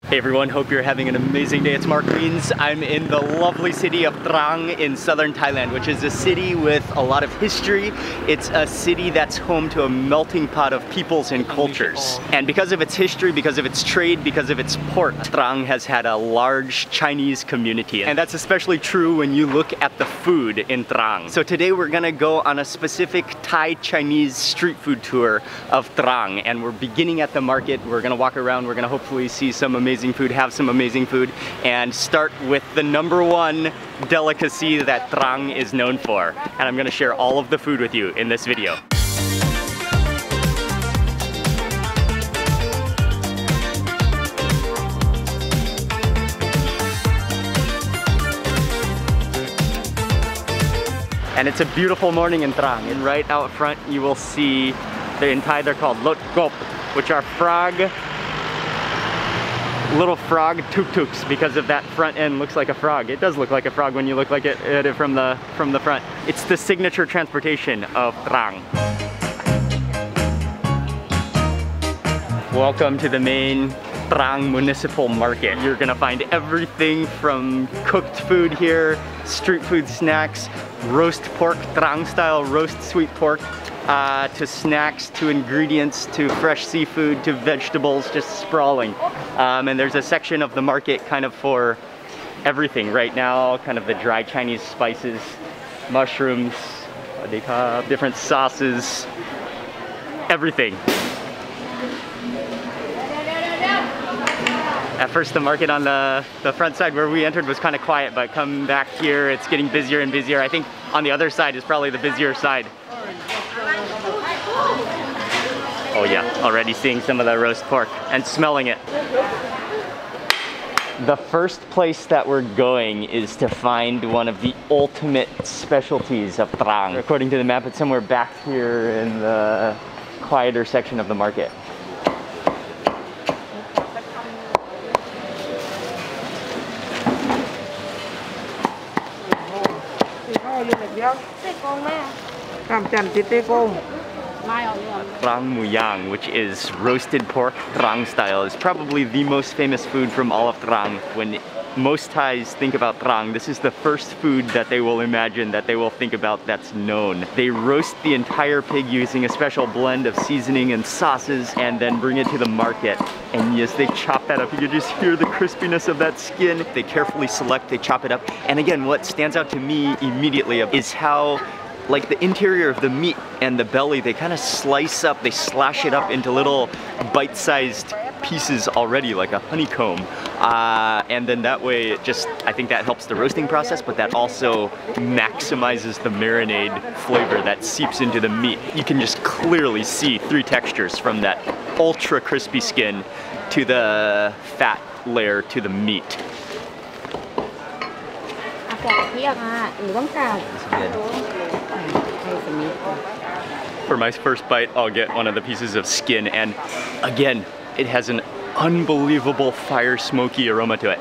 Hey everyone, hope you're having an amazing day. It's Mark Wiens. I'm in the lovely city of Trang in southern Thailand, which is a city with a lot of history. It's a city that's home to a melting pot of peoples and cultures. And because of its history, because of its trade, because of its port, Trang has had a large Chinese community. And that's especially true when you look at the food in Trang. So today we're gonna go on a specific Thai-Chinese street food tour of Trang. And we're beginning at the market. We're gonna walk around. We're gonna hopefully see some amazing food, have some amazing food, and start with the #1 delicacy that Trang is known for. And I'm gonna share all of the food with you in this video. And it's a beautiful morning in Trang. And right out front you will see, in Thai they're called lot gop, which are little frog tuk-tuks, because of that front end looks like a frog. It does look like a frog when you look at it from the front. It's the signature transportation of Trang. Welcome to the main Trang municipal market. You're gonna find everything from cooked food here, street food snacks, roast pork, Trang style roast sweet pork, to snacks, to ingredients, to fresh seafood, to vegetables, just sprawling. And there's a section of the market kind of for everything right now, kind of the dry Chinese spices, mushrooms, different sauces, everything. At first the market on the front side where we entered was kind of quiet, but come back here, it's getting busier and busier. I think on the other side is probably the busier side. Oh yeah, already seeing some of the roast pork and smelling it. The first place that we're going is to find one of the ultimate specialties of Trang. According to the map, it's somewhere back here in the quieter section of the market. Trang Muyang, which is roasted pork Trang style, is probably the most famous food from all of Trang. When most Thais think about Trang, this is the first food that they will imagine, that they will think about that's known. They roast the entire pig using a special blend of seasoning and sauces and then bring it to the market. And yes, they chop that up. You can just hear the crispiness of that skin. They carefully select, they chop it up. And again, what stands out to me immediately is how like the interior of the meat and the belly, they kind of slice up, they slash it up into little bite-sized pieces already, like a honeycomb. And then that way, I think that helps the roasting process, but that also maximizes the marinade flavor that seeps into the meat. You can just clearly see 3 textures, from that ultra crispy skin to the fat layer to the meat. For my first bite, I'll get one of the pieces of skin, and again, it has an unbelievable fire smoky aroma to it.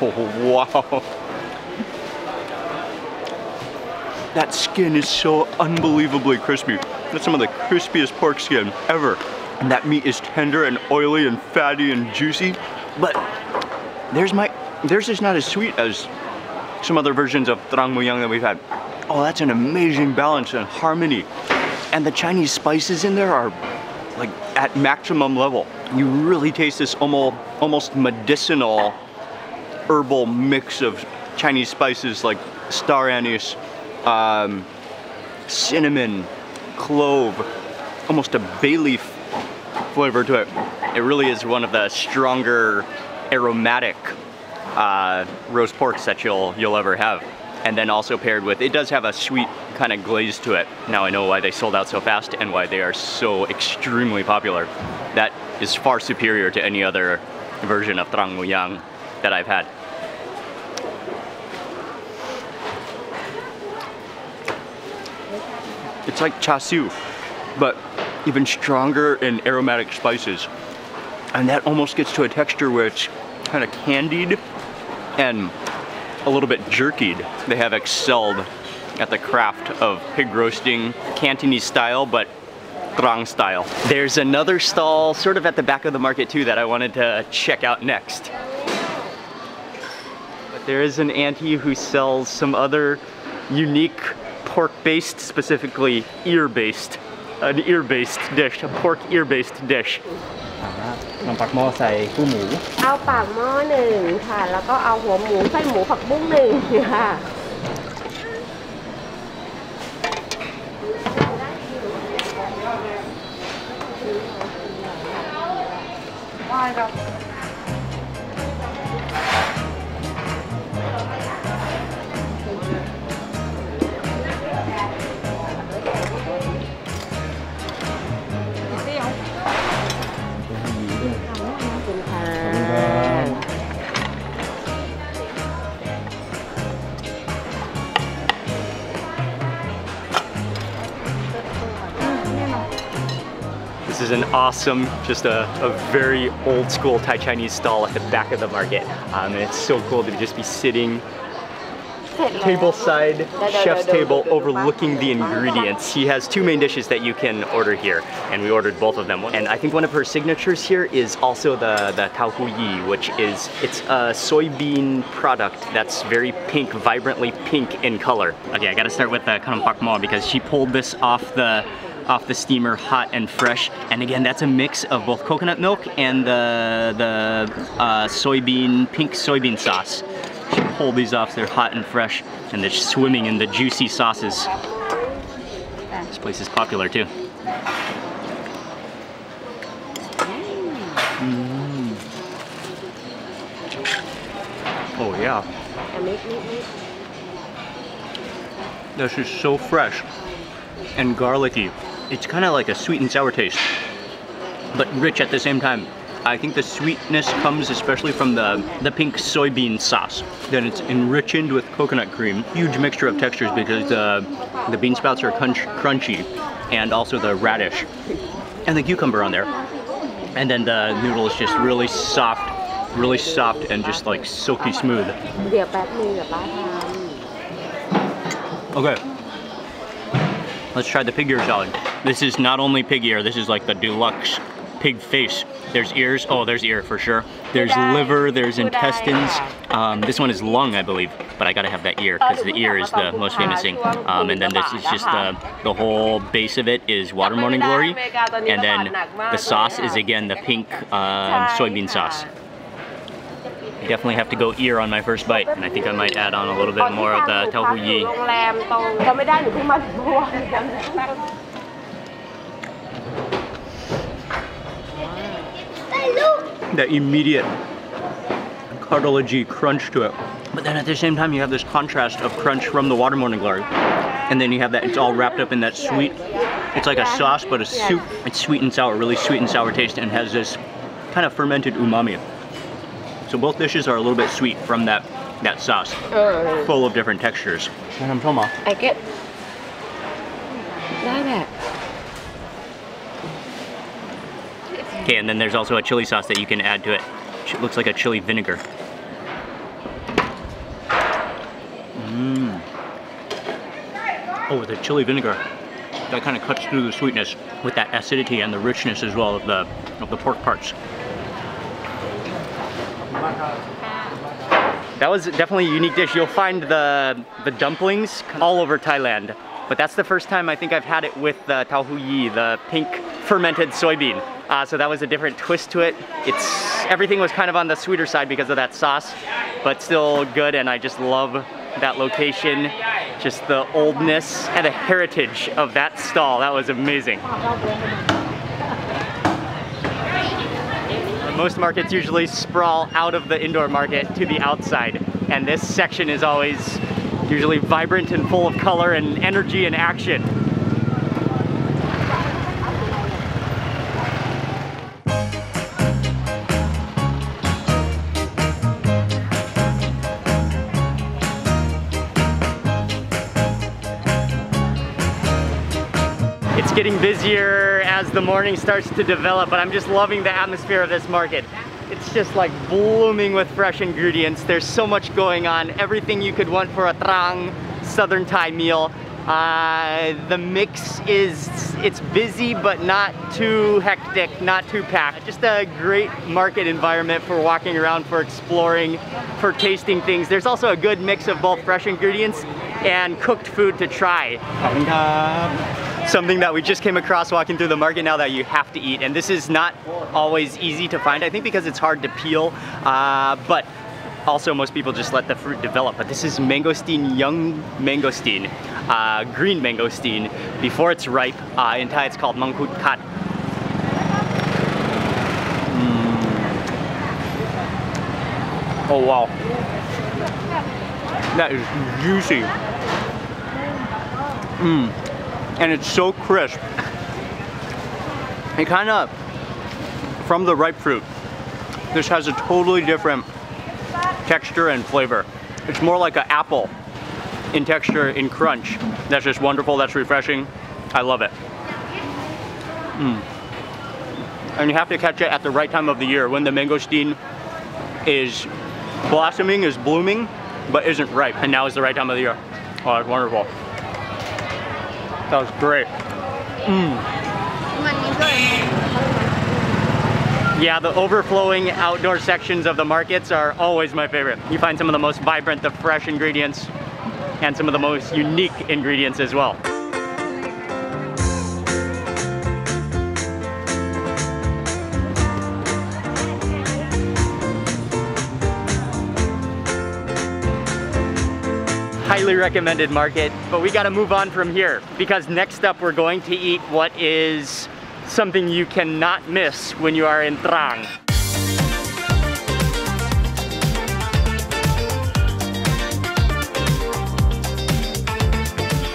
Oh, wow. That skin is so unbelievably crispy. That's some of the crispiest pork skin ever. And that meat is tender and oily and fatty and juicy, but theirs is not as sweet as some other versions of Trang Muyang that we've had. Oh, that's an amazing balance and harmony. And the Chinese spices in there are like at maximum level. You really taste this almost medicinal herbal mix of Chinese spices like star anise, cinnamon, clove, almost a bay leaf flavor to it. It really is one of the stronger aromatic roast porks that you'll ever have. And then also paired with, it does have a sweet kind of glaze to it. Now I know why they sold out so fast and why they are so extremely popular. That is far superior to any other version of Trang Muyang that I've had. It's like char siu, but even stronger in aromatic spices. And that almost gets to a texture where it's kind of candied and a little bit jerkied. They have excelled at the craft of pig roasting, Cantonese style, but Trang style. There's another stall sort of at the back of the market too that I wanted to check out next. But there is an auntie who sells some other unique pork-based, specifically ear-based, an ear-based dish, a pork ear-based dish. นำปักหม้อใส่คู่หมูเอาปากหม้อหนึ่งค่ะแล้วก็เอาหัวหมูไส้หมูผักบุ้งหนึ่งค่ะได้ครับ This is an awesome, just a very old school Thai Chinese stall at the back of the market. And it's so cool to just be sitting table side, chef's table, overlooking the ingredients. He has two main dishes that you can order here, and we ordered both of them. And I think one of her signatures here is also the Tofu Yi, which is, it's a soybean product that's very pink, vibrantly pink in color. Okay, I gotta start with the Kanam Pak Mo because she pulled this off the steamer hot and fresh, and again that's a mix of both coconut milk and the pink soybean sauce. She pulled these off, they're hot and fresh, and they're swimming in the juicy sauces. This place is popular too. Oh yeah. This is so fresh and garlicky. It's kind of like a sweet and sour taste, but rich at the same time. I think the sweetness comes especially from the pink soybean sauce. Then it's enriched with coconut cream. Huge mixture of textures because the bean sprouts are crunchy, and also the radish and the cucumber on there. And then the noodle is just really soft and just like silky smooth. Okay. Let's try the pig ear salad. This is not only pig ear, this is like the deluxe pig face. There's ears, oh there's ear for sure. There's liver, there's intestines. This one is lung, I believe, but I gotta have that ear because the ear is the most famous thing. And then this is just the whole base of it is water morning glory. And then the sauce is again the pink soybean sauce. I definitely have to go ear on my first bite, and I think I might add on a little bit more of the tofu yi. That immediate cartilagey crunch to it. But then at the same time you have this contrast of crunch from the water morning glory. And then you have that, it's all wrapped up in that sweet, it's like a sauce but a soup. It's sweet and sour, really sweet and sour taste, and has this kind of fermented umami. So both dishes are a little bit sweet from that sauce, full of different textures. I get that. Okay, and then there's also a chili sauce that you can add to it. It looks like a chili vinegar. Oh, the chili vinegar, that kind of cuts through the sweetness with that acidity and the richness as well of the pork parts. That was definitely a unique dish. You'll find the dumplings all over Thailand, but that's the first time I think I've had it with the tofu yi, the pink fermented soybean. So that was a different twist to it. Everything was kind of on the sweeter side because of that sauce, but still good, and I just love that location, just the oldness and the heritage of that stall. That was amazing. Most markets usually sprawl out of the indoor market to the outside, and this section is always usually vibrant and full of color and energy and action. It's getting busier as the morning starts to develop, but I'm just loving the atmosphere of this market. It's just like blooming with fresh ingredients. There's so much going on. Everything you could want for a Trang Southern Thai meal. The mix it's busy but not too hectic, not too packed. Just a great market environment for walking around, for exploring, for tasting things. There's also a good mix of both fresh ingredients and cooked food to try. Something that we just came across walking through the market now that you have to eat, and this is not always easy to find, I think, because it's hard to peel, but also most people just let the fruit develop. But this is mangosteen, young mangosteen, green mangosteen, before it's ripe. In Thai it's called mangkut kat. Oh wow, that is juicy. And it's so crisp. It kind of, from the ripe fruit, this has a totally different texture and flavor. It's more like an apple in texture, in crunch. That's just wonderful, that's refreshing. I love it. And you have to catch it at the right time of the year, when the mangosteen is blossoming, is blooming, but isn't ripe. And now is the right time of the year. Oh, that's wonderful. That was great. Yeah, the overflowing outdoor sections of the markets are always my favorite. You find some of the most vibrant, the fresh ingredients, and some of the most unique ingredients as well. Highly recommended market, but we gotta move on from here, because next up we're going to eat what is something you cannot miss when you are in Trang.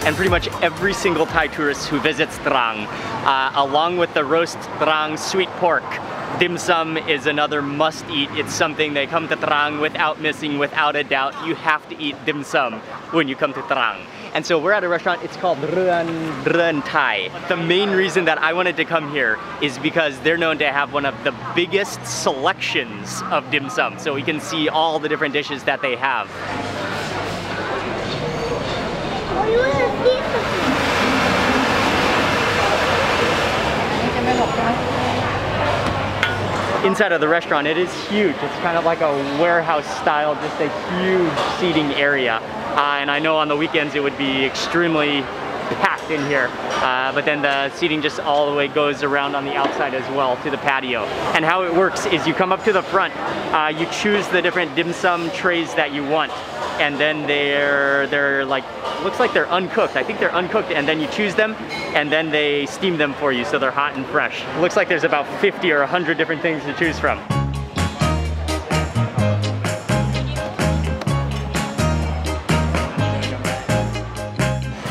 And pretty much every single Thai tourist who visits Trang, along with the roast Trang sweet pork, dim sum is another must-eat. It's something they come to Trang without missing, without a doubt. You have to eat dim sum when you come to Trang. And so we're at a restaurant, it's called Ruan Thai. The main reason that I wanted to come here is because they're known to have one of the biggest selections of dim sum. So we can see all the different dishes that they have. Inside of the restaurant, it is huge. It's kind of like a warehouse style, just a huge seating area. And I know on the weekends it would be extremely packed in here. But then the seating just all the way goes around on the outside as well to the patio. And how it works is you come up to the front, you choose the different dim sum trays that you want. And then they're like, looks like they're uncooked. I think they're uncooked, and then you choose them and then they steam them for you so they're hot and fresh. Looks like there's about 50 or 100 different things to choose from.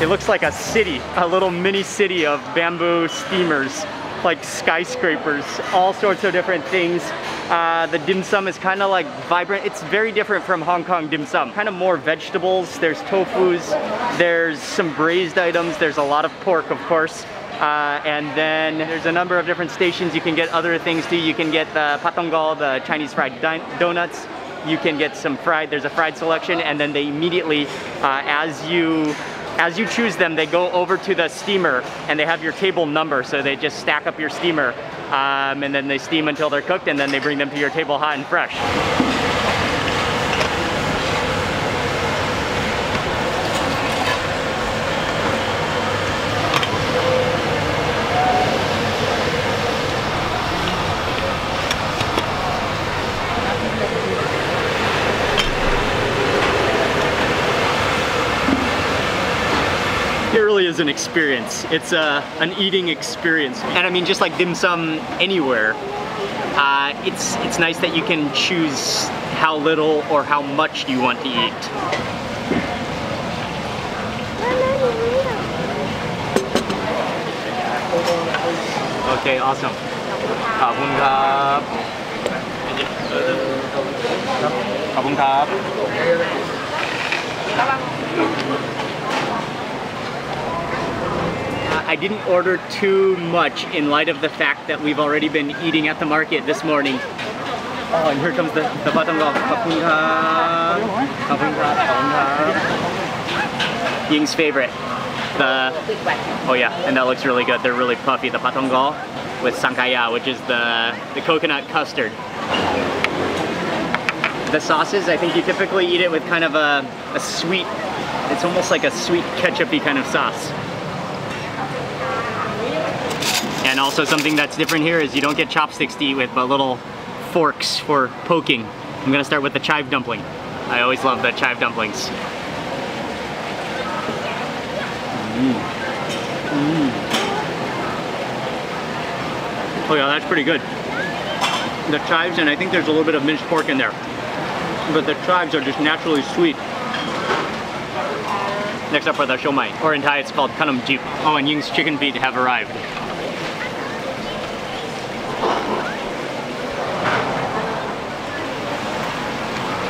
It looks like a city, a little mini city of bamboo steamers, like skyscrapers, all sorts of different things. The dim sum is kind of like vibrant. It's very different from Hong Kong dim sum. Kind of more vegetables, there's tofus, there's some braised items, there's a lot of pork, of course. And then there's a number of different stations. You can get other things too. You can get the patonggal, the Chinese fried donuts. You can get some fried, there's a fried selection, and then they immediately, as you choose them, they go over to the steamer and they have your table number, so they just stack up your steamer and then they steam until they're cooked, and then they bring them to your table hot and fresh. It really is an experience. It's an eating experience. And I mean, just like dim sum anywhere, it's nice that you can choose how little or how much you want to eat. Okay, awesome. I didn't order too much in light of the fact that we've already been eating at the market this morning. Oh, and here comes the patonggal. Ying's favorite. Oh yeah, and that looks really good. They're really puffy. The patongol with sankaya, which is the coconut custard. The sauces, I think you typically eat it with kind of a sweet, it's almost like a sweet ketchup-y kind of sauce. And also something that's different here is you don't get chopsticks to eat with, but little forks for poking. I'm gonna start with the chive dumpling. I always love the chive dumplings. Oh yeah, that's pretty good. The chives, and I think there's a little bit of minced pork in there. But the chives are just naturally sweet. Next up are the shomai, or in Thai it's called kanam jeep. Oh, and Ying's chicken feet have arrived.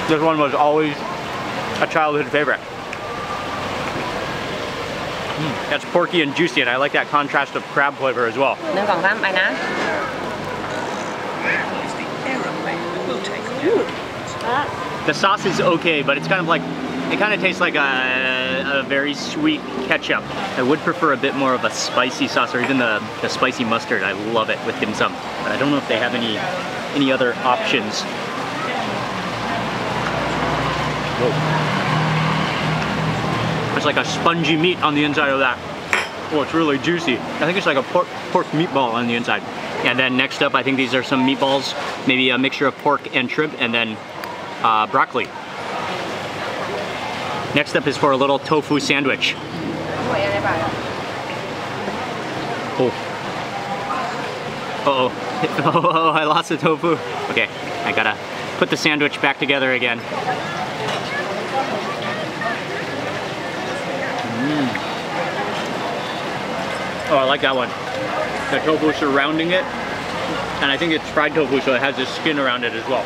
This one was always a childhood favorite. That's porky and juicy, and I like that contrast of crab flavor as well. The sauce is okay, but it's kind of like, it kind of tastes like a very sweet ketchup. I would prefer a bit more of a spicy sauce, or even the spicy mustard. I love it with dim sum, but I don't know if they have any other options. Whoa. It's like a spongy meat on the inside of that. Oh, it's really juicy. I think it's like a pork meatball on the inside. And then next up, I think these are some meatballs, maybe a mixture of pork and shrimp, and then broccoli. Next up is for a little tofu sandwich. Oh. Uh-oh. Oh, I lost the tofu. Okay, I gotta put the sandwich back together again. Oh, I like that one. The tofu surrounding it, and I think it's fried tofu, so it has this skin around it as well.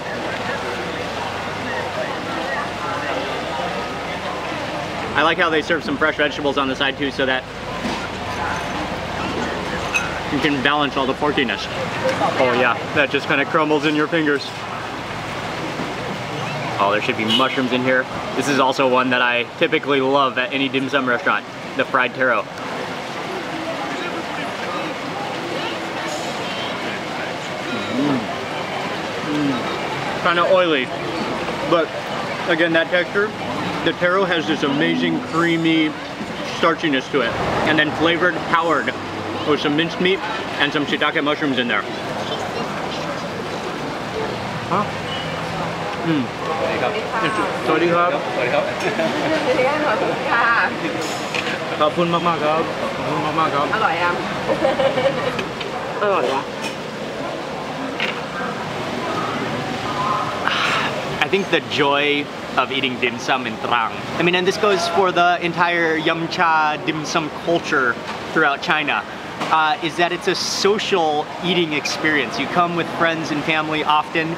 I like how they serve some fresh vegetables on the side too, so that you can balance all the porkiness. Oh yeah, that just kind of crumbles in your fingers. Oh, there should be mushrooms in here. This is also one that I typically love at any dim sum restaurant, the fried taro. Kind of oily, but again, that texture, the taro has this amazing creamy starchiness to it, and then flavored, powdered with some minced meat and some shiitake mushrooms in there. Huh? Sorry,ครับ ขอบคุณมากๆครับ ขอบคุณมากๆครับ อร่อยอ่ะ อร่อยอ่ะ I think the joy of eating dim sum in Trang. I mean, and this goes for the entire yum cha dim sum culture throughout China, is that it's a social eating experience. You come with friends and family often,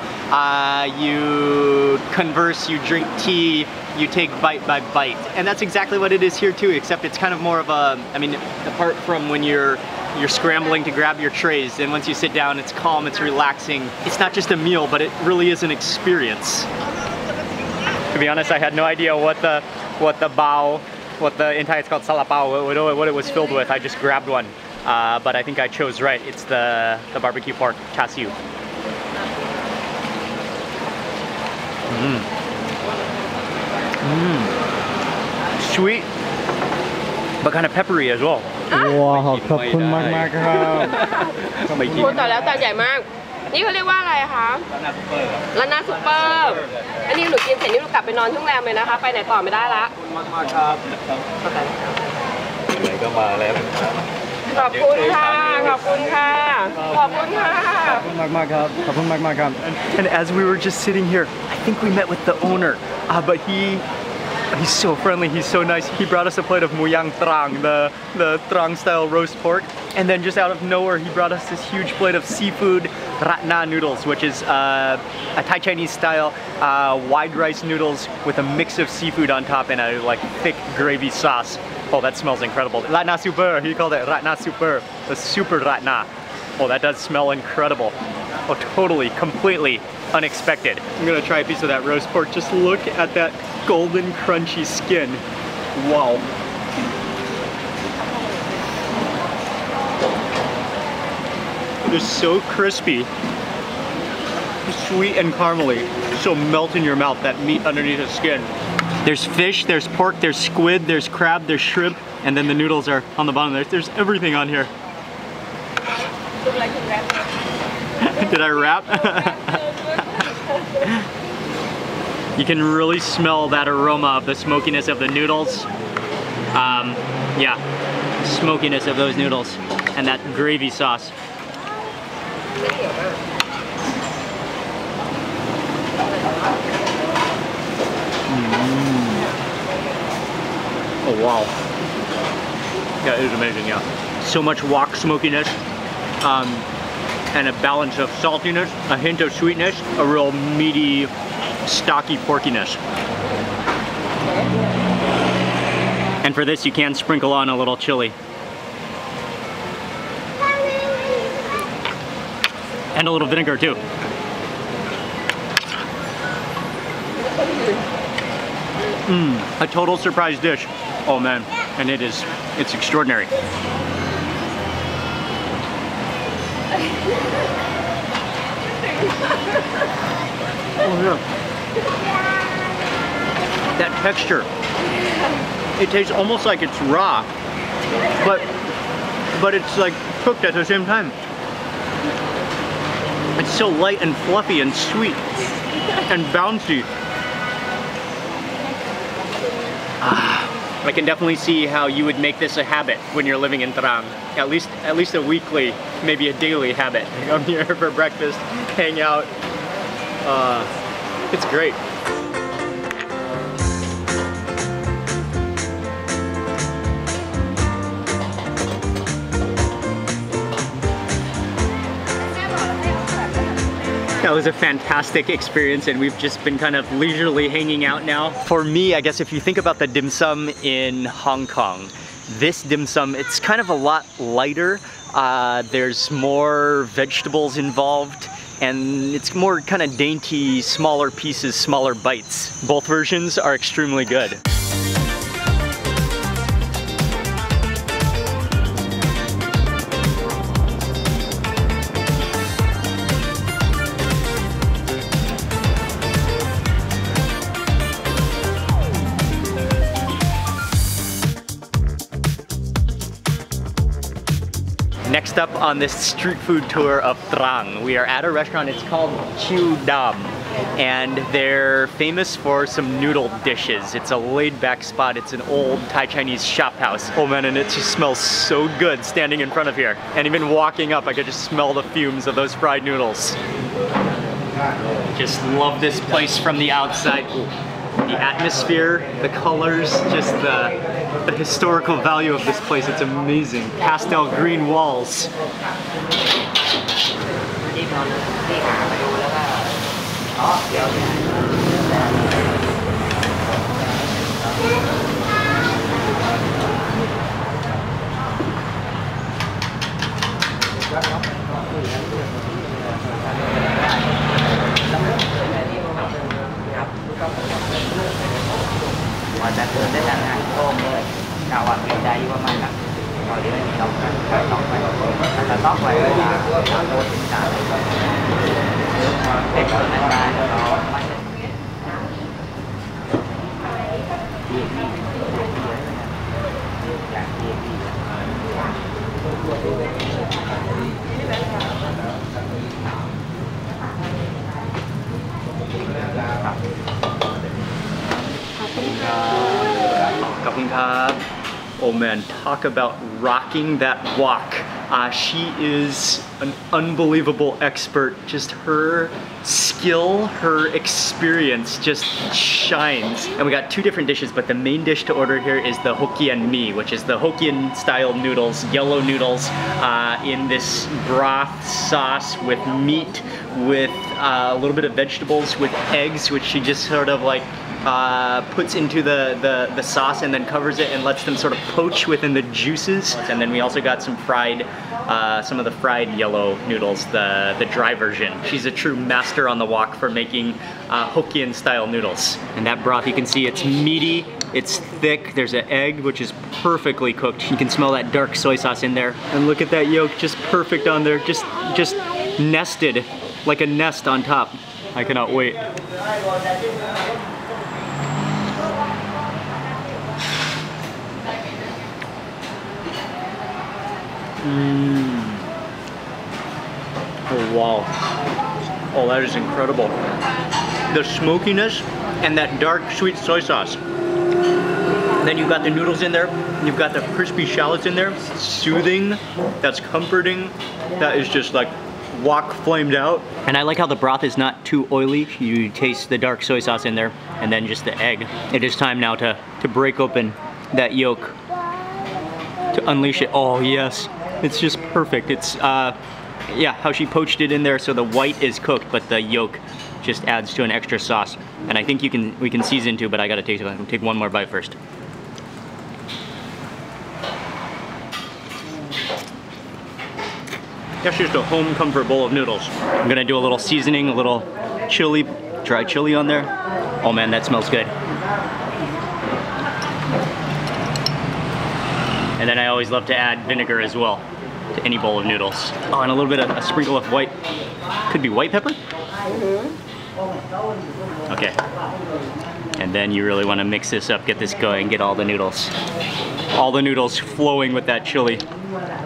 you converse, you drink tea, you take bite by bite. And that's exactly what it is here too, except it's kind of more of a, I mean, apart from when you're scrambling to grab your trays, and once you sit down, it's calm, it's relaxing. It's not just a meal, but it really is an experience. To be honest, I had no idea what the bao, in Thai it's called salapao, what it was filled with. I just grabbed one, but I think I chose right. It's the barbecue pork char siu. Sweet, but kind of peppery as well. ว้าวขอบคุณมากๆครับ พูดต่อแล้วจานใหญ่มาก นี่เขาเรียกว่าอะไรคะร้านหน้าซุปเปอร์อันนี้หนูกินเสร็จนี่หนูกลับไปนอนที่โรงแรมเลยนะคะไปไหนต่อไม่ได้ละมากๆครับไหนก็มาแล้วขอบคุณค่ะขอบคุณค่ะขอบคุณค่ะขอบคุณมากๆครับขอบคุณมากๆครับ And as we were just sitting here, I think we met with the owner, but he's so friendly, he's so nice. He brought us a plate of muyang Trang, the Trang style roast pork. And then just out of nowhere, he brought us this huge plate of seafood ratna noodles, which is a Thai Chinese style wide rice noodles with a mix of seafood on top and a like thick gravy sauce. Oh, that smells incredible. Ratna super, he called it ratna super, the super ratna. Oh, that does smell incredible. Oh, totally, completely unexpected. I'm gonna try a piece of that roast pork. Just look at that golden crunchy skin. Wow. It's so crispy, sweet and caramely. So melt in your mouth, that meat underneath the skin. There's fish, there's pork, there's squid, there's crab, there's shrimp, and then the noodles are on the bottom. There's everything on here. Did I rap? You can really smell that aroma of the smokiness of the noodles. Yeah, smokiness of those noodles and that gravy sauce. Oh wow. Yeah, it is amazing, yeah. So much wok smokiness, and a balance of saltiness, a hint of sweetness, a real meaty, stocky porkiness. And for this you can sprinkle on a little chili. And a little vinegar too. A total surprise dish. Oh man, and it's extraordinary. Oh yeah. That texture. It tastes almost like it's raw, but it's like cooked at the same time. It's so light and fluffy and sweet and bouncy. I can definitely see how you would make this a habit when you're living in Trang. At least a weekly, maybe a daily habit. Come here for breakfast, hang out. It's great. That was a fantastic experience, and we've just been kind of leisurely hanging out now. For me, I guess if you think about the dim sum in Hong Kong, this dim sum, it's kind of a lot lighter. There's more vegetables involved, and it's more kind of dainty, smaller pieces, smaller bites. Both versions are extremely good. Next up on this street food tour of Trang, we are at a restaurant. It's called Chiu Dam, and they're famous for some noodle dishes. It's a laid-back spot. It's an old Thai Chinese shop house. Oh man, and it just smells so good standing in front of here. And even walking up, I could just smell the fumes of those fried noodles. Just love this place from the outside. The atmosphere, the colors, just the historical value of this place. It's amazing. Pastel green walls. Oh man, talk about rocking that wok. She is an unbelievable expert. Just her skill, her experience just shines. And we got two different dishes, but the main dish to order here is the Hokkien mee, which is the Hokkien style noodles, yellow noodles in this broth sauce with meat, with a little bit of vegetables, with eggs, which she just sort of like puts into the sauce and then covers it and lets them sort of poach within the juices. And then we also got some fried, some of the fried yellow noodles, the dry version. She's a true master on the wok for making Hokkien style noodles. And that broth, you can see it's meaty, it's thick, there's an egg which is perfectly cooked. You can smell that dark soy sauce in there. And look at that yolk, just perfect on there, just nested, like a nest on top. I cannot wait. Oh wow. Oh, that is incredible. The smokiness and that dark sweet soy sauce. Then you've got the noodles in there, you've got the crispy shallots in there, soothing, that's comforting, that is just like wok flamed out. And I like how the broth is not too oily. You taste the dark soy sauce in there, and then just the egg. It is time now to break open that yolk, to unleash it. Oh yes, it's just perfect. It's, yeah, how she poached it in there so the white is cooked, but the yolk just adds to an extra sauce. And I think we can season too, but I gotta take one more bite first. That's just a home comfort bowl of noodles. I'm gonna do a little seasoning, a little chili, dry chili on there. Oh man, that smells good. And then I always love to add vinegar as well to any bowl of noodles. Oh, and a little bit of a sprinkle of white, could be white pepper? Okay. And then you really wanna mix this up, get this going, get all the noodles flowing with that chili,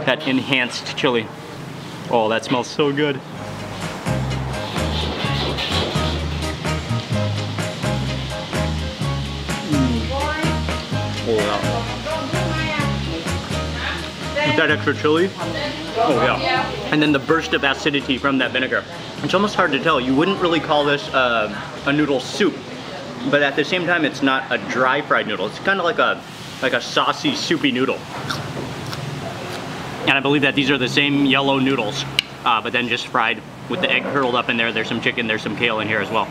that enhanced chili. Oh, that smells so good. Oh, wow. With that extra chili, oh yeah. And then the burst of acidity from that vinegar. It's almost hard to tell. You wouldn't really call this a noodle soup, but at the same time, it's not a dry fried noodle. It's kind of like a saucy, soupy noodle. And I believe that these are the same yellow noodles, but then just fried with the egg curled up in there. There's some chicken, there's some kale in here as well.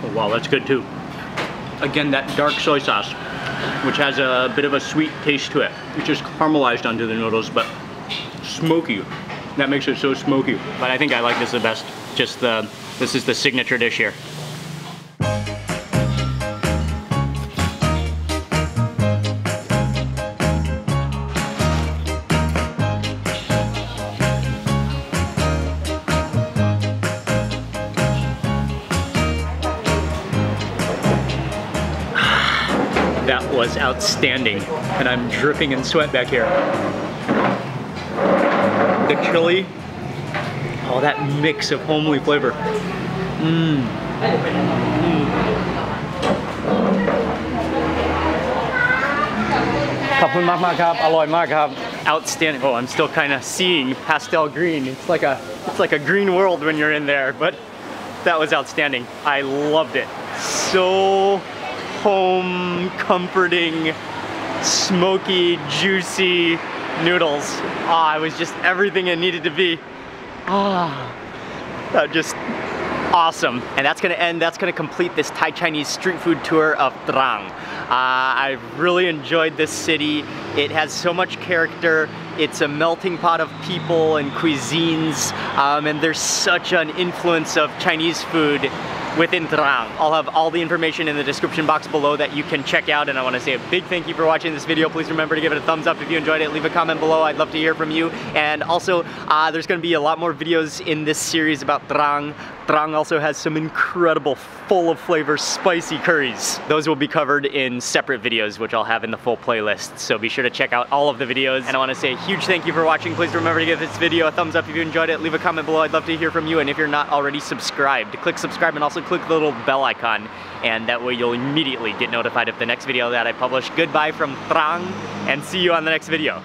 Oh wow, that's good too. Again, that dark soy sauce, which has a bit of a sweet taste to it. It's just caramelized onto the noodles, but smoky. That makes it so smoky. But I think I like this the best. This is the signature dish here. That was outstanding, and I'm dripping in sweat back here. The chili, oh, that mix of homely flavor. Outstanding. Oh, I'm still kind of seeing pastel green. It's like a green world when you're in there, but that was outstanding. I loved it. So home, comforting, smoky, juicy noodles. Ah, it was just everything it needed to be. Ah, that just awesome. And that's gonna complete this Thai Chinese street food tour of Trang. I've really enjoyed this city. It has so much character. It's a melting pot of people and cuisines, and there's such an influence of Chinese food within Trang. I'll have all the information in the description box below that you can check out, and I want to say a big thank you for watching this video. Please remember to give it a thumbs up if you enjoyed it. Leave a comment below. I'd love to hear from you. And also, there's going to be a lot more videos in this series about Trang. Trang also has some incredible, full of flavor, spicy curries. Those will be covered in separate videos, which I'll have in the full playlist. So be sure to check out all of the videos. And I want to say a huge thank you for watching. Please remember to give this video a thumbs up if you enjoyed it. Leave a comment below. I'd love to hear from you. And if you're not already subscribed, click subscribe and also click the little bell icon. And that way you'll immediately get notified of the next video that I publish. Goodbye from Trang, and see you on the next video.